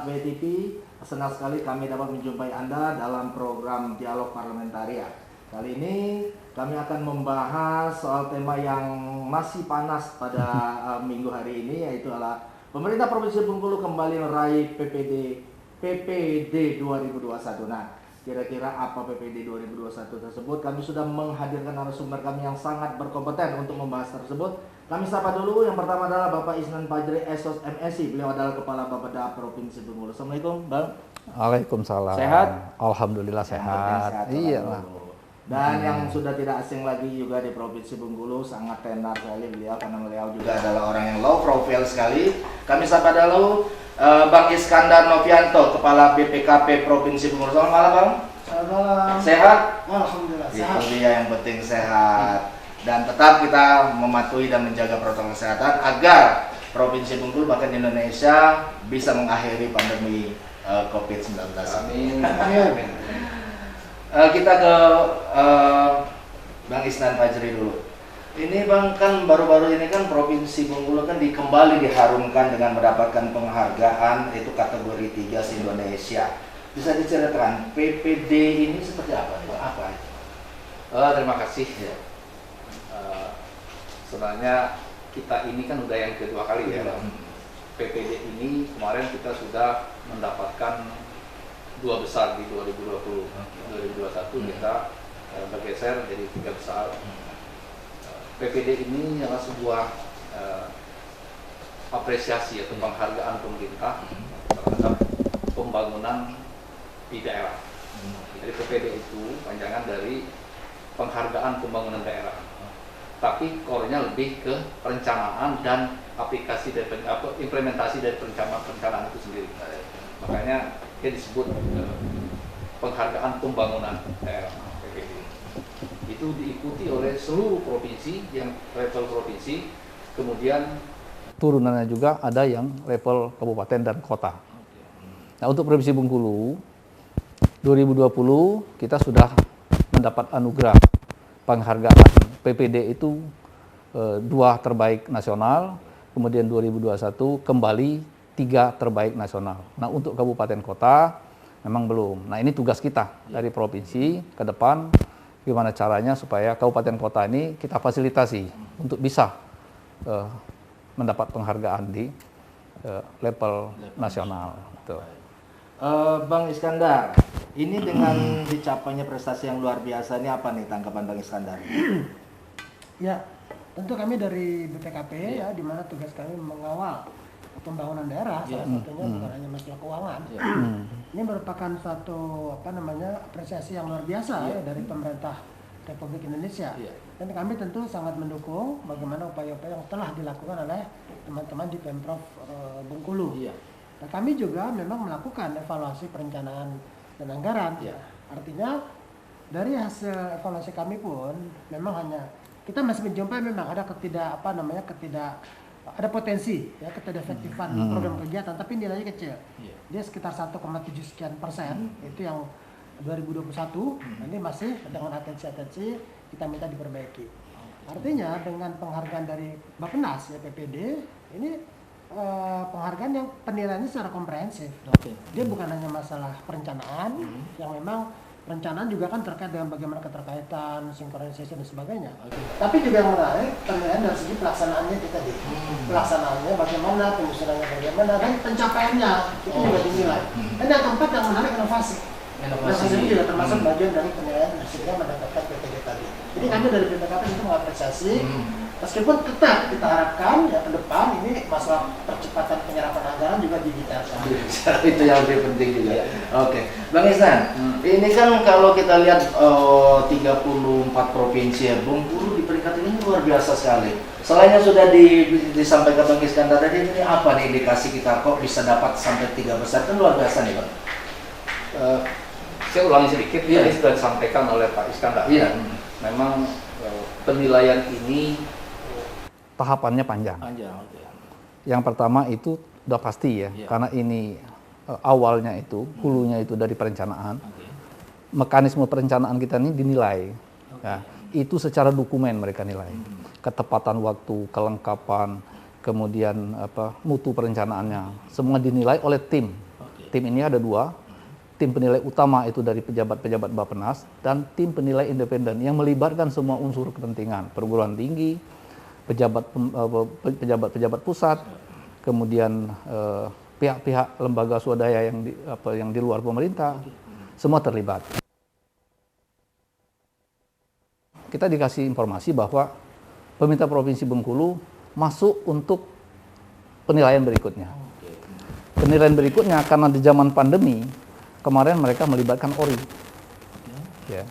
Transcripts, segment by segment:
sahabat BTV, senang sekali kami dapat menjumpai Anda dalam program Dialog Parlamentaria. Kali ini kami akan membahas soal tema yang masih panas pada minggu hari ini, yaitu adalah pemerintah Provinsi Bengkulu kembali meraih PPD 2021. Nah, kira-kira apa PPD 2021 tersebut? Kami sudah menghadirkan narasumber kami yang sangat berkompeten untuk membahas tersebut. Kami sapa dulu, yang pertama adalah Bapak Isnan Fajri, SOS MSI. Beliau adalah Kepala Bapeda Provinsi Bengkulu. Assalamualaikum, Bang. Waalaikumsalam. Sehat? Alhamdulillah sehat. Iya lah. Dan yang sudah tidak asing lagi juga di Provinsi Bengkulu, sangat tenar sekali beliau, karena beliau juga adalah orang yang low profile sekali. Kami sapa dulu Bang Iskandar Novianto, Kepala BPKP Provinsi Bengkulu. Selamat malam, Bang. Selamat malam. Sehat? Alhamdulillah sehat. Itu dia yang penting, sehat. Dan tetap kita mematuhi dan menjaga protokol kesehatan agar Provinsi Bengkulu bahkan Indonesia bisa mengakhiri pandemi COVID-19. Amin. Amin. Kita ke Bang Isnan Fajri dulu. Ini Bang, kan baru-baru ini kan Provinsi Bengkulu kan kembali diharumkan dengan mendapatkan penghargaan, itu kategori 3 se-Indonesia. Bisa diceritakan PPD ini seperti apa nih, Bang? Apa itu? Terima kasih. Ya. Sebenarnya kita ini kan udah yang kedua kali ya. PPD ini kemarin kita sudah mendapatkan 2 besar di 2020. 2021 kita bergeser jadi 3 besar. PPD ini adalah sebuah apresiasi atau penghargaan pemerintah terhadap pembangunan di daerah. Jadi PPD itu panjangan dari penghargaan pembangunan daerah. Tapi core-nya lebih ke perencanaan dan aplikasi dari implementasi dari perencanaan itu sendiri. Makanya dia disebut penghargaan pembangunan daerah PPD. Itu diikuti oleh seluruh provinsi yang level provinsi, kemudian turunannya juga ada yang level kabupaten dan kota. Nah, untuk Provinsi Bengkulu 2020 kita sudah mendapat anugerah penghargaan PPD itu 2 terbaik nasional, kemudian 2021 kembali 3 terbaik nasional. Nah, untuk kabupaten kota memang belum. Nah, ini tugas kita dari provinsi ke depan, gimana caranya supaya kabupaten kota ini kita fasilitasi untuk bisa mendapat penghargaan di level nasional. Tuh. Bang Iskandar, ini dengan dicapainya prestasi yang luar biasa ini, apa nih tanggapan Bang Iskandar? Ya, tentu kami dari BPKP ya, di mana tugas kami mengawal pembangunan daerah, salah satunya bukan hanya masalah keuangan. Ini merupakan suatu apresiasi yang luar biasa ya dari pemerintah Republik Indonesia. Dan kami tentu sangat mendukung bagaimana upaya-upaya yang telah dilakukan oleh teman-teman di Pemprov Bengkulu. Nah, kami juga memang melakukan evaluasi perencanaan dan anggaran. Artinya dari hasil evaluasi kami pun memang hanya kita masih menjumpai memang ada ada potensi ya ketidakefektifan program kegiatan, tapi nilainya kecil. Dia sekitar 1,7 sekian persen, itu yang 2021. Ini masih dengan atensi kita minta diperbaiki. Artinya dengan penghargaan dari Bappenas ya PPD ini penghargaan yang penilaiannya secara komprehensif. Dia bukan hanya masalah perencanaan, yang memang perencanaan juga kan terkait dengan bagaimana keterkaitan, sinkronisasi dan sebagainya. Tapi juga yang menarik penilaian dari segi pelaksanaannya itu tadi. Pelaksanaannya bagaimana, penyusunannya bagaimana, dan pencapaiannya itu juga dinilai. Dan yang keempat yang menarik inovasi. Inovasi ini juga termasuk bagian dari penilaian sehingga mendapatkan PPD tadi. Jadi kami dari BPKP itu mengapresiasi. Meskipun tetap kita harapkan ya ke depan ini masalah percepatan penyerapan anggaran juga dibicarakan. Itu yang lebih penting juga. Oke. Bang Isnan, ini kan kalau kita lihat 34 provinsi ya, Bengkulu di peringkat ini luar biasa sekali. Selain yang sudah disampaikan Bang Iskandar tadi, ini apa nih indikasi kita kok bisa dapat sampai 3 besar? Kan luar biasa nih, Bang. Saya ulangi sedikit, tadi sudah disampaikan oleh Pak Iskandar. Memang penilaian ini Tahapannya panjang. Yang pertama itu udah pasti ya, karena ini awalnya itu, hulunya itu dari perencanaan. Mekanisme perencanaan kita ini dinilai. Ya, itu secara dokumen mereka nilai. Ketepatan waktu, kelengkapan, kemudian mutu perencanaannya, semua dinilai oleh tim. Tim ini ada 2. Tim penilai utama itu dari pejabat-pejabat Bappenas dan tim penilai independen yang melibatkan semua unsur kepentingan, perguruan tinggi, pejabat-pejabat pusat, kemudian pihak-pihak lembaga swadaya yang di luar pemerintah, semua terlibat. Kita dikasih informasi bahwa pemerintah Provinsi Bengkulu masuk untuk penilaian berikutnya. Penilaian berikutnya karena di zaman pandemi kemarin mereka melibatkan ORI. Ya.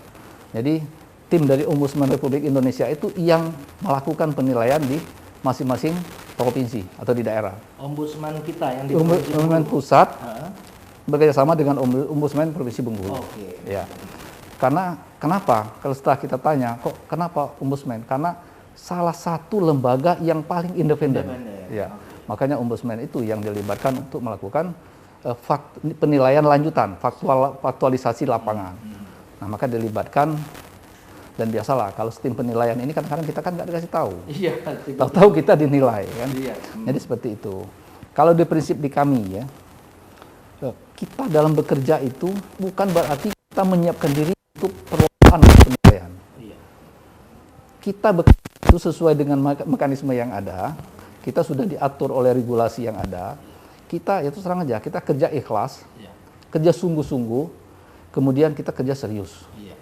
Jadi tim dari Ombudsman Republik Indonesia itu yang melakukan penilaian di masing-masing provinsi atau di daerah. Ombudsman kita yang di Ombudsman pusat bekerjasama dengan Ombudsman Provinsi Bengkulu. Oke. Ya. Karena kenapa? Kalau setelah kita tanya, kok kenapa Ombudsman? Karena salah satu lembaga yang paling independen. Ya. Makanya Ombudsman itu yang dilibatkan untuk melakukan penilaian lanjutan, faktualisasi lapangan. Nah, maka dilibatkan, dan biasalah kalau tim penilaian ini kadang-kadang kita kan nggak dikasih tahu. Iya. Tahu-tahu kita dinilai kan. Iya. Jadi seperti itu. Kalau di prinsip di kami ya, kita dalam bekerja itu bukan berarti kita menyiapkan diri untuk perlombaan penilaian. Iya. Kita bekerja itu sesuai dengan mekanisme yang ada. Kita sudah diatur oleh regulasi yang ada. Kita itu serang aja, kita kerja ikhlas, kerja sungguh-sungguh, kemudian kita kerja serius. Iya.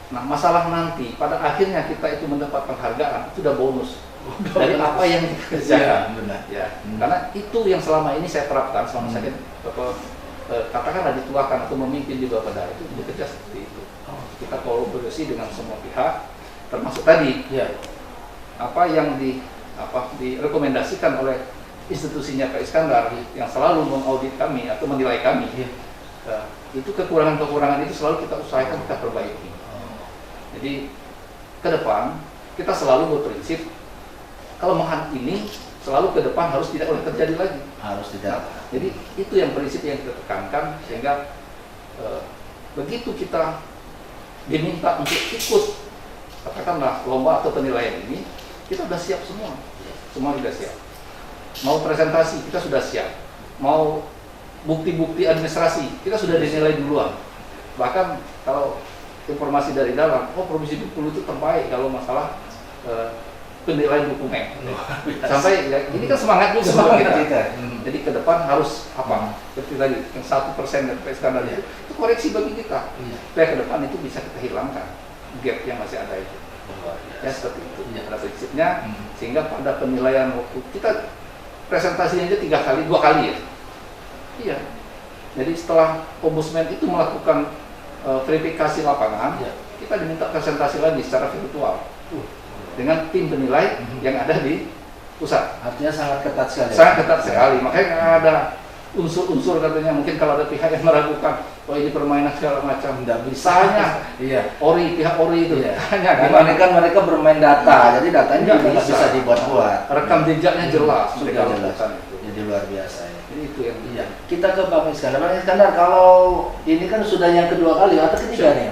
Nah, masalah nanti pada akhirnya kita itu mendapat penghargaan itu udah bonus dari apa yang dikerjakan. Benar. Ya, karena itu yang selama ini saya terapkan selama saya katakanlah dituakan atau memimpin di Bapeda itu bekerja seperti itu. Kita kolaborasi dengan semua pihak, termasuk tadi apa yang direkomendasikan oleh institusinya Pak Iskandar yang selalu mengaudit kami atau menilai kami. Itu kekurangan-kekurangan itu selalu kita usahakan kita perbaiki. Jadi ke depan kita selalu berprinsip kelemahan ini selalu ke depan harus tidak terjadi lagi. Harus tidak. Jadi itu yang prinsip yang kita tekankan sehingga begitu kita diminta untuk ikut katakanlah lomba atau penilaian ini, kita sudah siap semua. Semua sudah siap. Mau presentasi, kita sudah siap. Mau bukti-bukti administrasi, kita sudah dinilai duluan. Bahkan kalau informasi dari dalam, Provinsi Bengkulu itu terbaik kalau masalah penilaian dokumen. Sampai ya, ini kan semangat juga kita. Jadi ke depan harus apa? Seperti tadi, yang 1% dari Iskandar itu koreksi bagi kita. Supaya ke depan itu bisa kita hilangkan gap yang masih ada itu. Ya seperti itu. Pada prinsipnya, sehingga pada penilaian waktu kita presentasinya aja 2 kali ya. Iya. Jadi setelah Ombudsman itu melakukan verifikasi lapangan, kita diminta presentasi lagi secara virtual dengan tim penilai yang ada di pusat. Artinya sangat ketat sekali. Sangat ketat sekali. Makanya nggak ada unsur-unsur katanya mungkin kalau ada pihak yang meragukan, ini permainan segala macam, tidak bisa. Iya. Pihak ORI itu. Hanya Karena kan mereka bermain data, jadi datanya juga bisa dibuat-buat. Rekam jejaknya jelas. Sudah jelas. Jadi luar biasa ya. Jadi itu yang Kita ke Bang Iskandar. Bang Iskandar, kalau ini kan sudah yang kedua kali atau ketiga nih?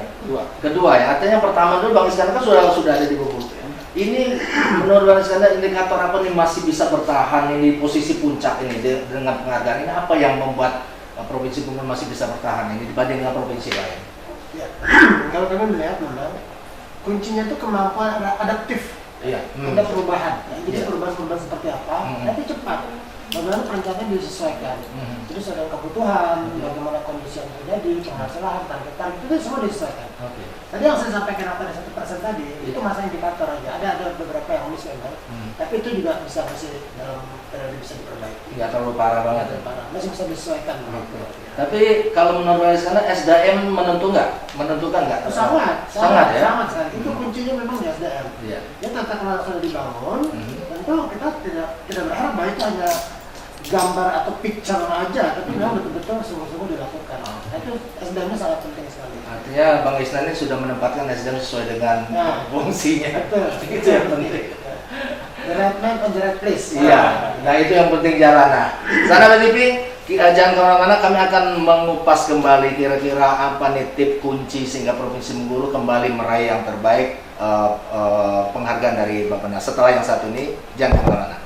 Kedua ya. Artinya yang pertama dulu Bang Iskandar kan sudah ada di Bengkulu. Ini menurut Bang Iskandar indikator apa nih masih bisa bertahan ini posisi puncak ini dengan penghargaan ini, apa yang membuat Provinsi Bengkulu masih bisa bertahan ini dibanding dengan provinsi lain? Ya, kalau kami melihat memang kuncinya itu kemampuan adaptif. Iya. Ada perubahan. Jadi perubahan-perubahan seperti apa? Tapi cepat. Bagaimana perencanaan disesuaikan. Terus ada kebutuhan, bagaimana kondisi yang terjadi, permasalahan, target itu semua disesuaikan. Tadi yang saya sampaikan pada 1% tadi itu masa indikator aja. Ada beberapa yang miss memang, tapi itu juga masih dalam periode bisa diperbaiki. Nggak terlalu parah banget. Masih bisa disesuaikan. Tapi kalau menurut Bang Iskandar SDM menentukan nggak? Sangat sekali. Itu kuncinya memang di SDM. Iya. Ya tata kelola sudah dibangun, tentu kita tidak berharap bahwa itu hanya gambar atau picture aja, tapi memang betul-betul sungguh-sungguh dilakukan. Itu SDM-nya sangat penting sekali. Artinya Bang Iskandar ini sudah menempatkan SDM sesuai dengan fungsinya. Betul. Itu yang penting. The right man on the right place. Iya. Nah itu yang penting jalan. Nah, sana TV, jangan kemana-mana, kami akan mengupas kembali kira-kira apa nih tip kunci sehingga Provinsi Bengkulu kembali meraih yang terbaik penghargaan dari Bappenas. Setelah yang satu ini, jangan kemana-mana.